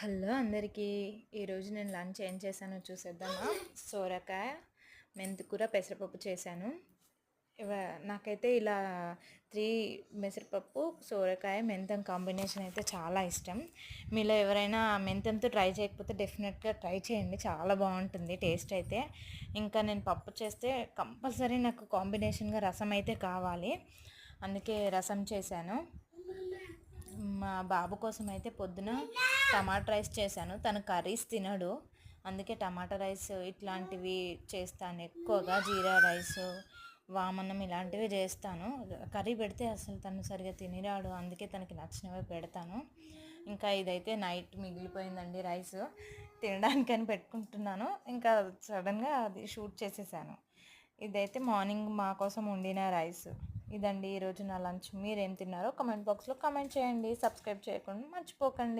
Hello అందరికీ. ఈరోజు నేను లంచ్ ఏం చేశానో చూసేద్దామా. సోరకాయ, మెంతికూర, పెసరపప్పు చేశాను. నాకైతే ఇలా 3 పెసరపప్పు, సోరకాయ, మెంతం కాంబినేషన్ అయితే చాలా ఇష్టం. మీలో ఎవరైనా మెంతంతో ట్రై చేయకపోతే డెఫినెట్గా ట్రై చేయండి, చాలా బాగుంటుంది టేస్ట్ అయితే. ఇంకా నేను పప్పు చేస్తే కంపల్సరీ నాకు కాంబినేషన్గా రసం అయితే కావాలి, అందుకే రసం చేశాను. మా బాబు కోసం అయితే పొద్దున టమాటా రైస్ చేశాను. తను కర్రీస్ తినడు, అందుకే టమాటా రైస్ ఇట్లాంటివి చేస్తాను ఎక్కువగా. జీరా రైస్, వామన్నం ఇలాంటివి చేస్తాను. కర్రీ పెడితే అసలు తను సరిగా తినిరాడు, అందుకే తనకి నచ్చినవే పెడతాను. ఇంకా ఇదైతే నైట్ మిగిలిపోయిందండి రైస్, తినడానికని పెట్టుకుంటున్నాను. ఇంకా సడన్గా అది షూట్ చేసేసాను. ఇదైతే మార్నింగ్ మా కోసం వండిన రైస్. ఇదండి ఈరోజు నా లంచ్. మీరేం తిన్నారో కామెంట్ బాక్స్లో కామెంట్ చేయండి. సబ్స్క్రైబ్ చేయకుండా మర్చిపోకండి.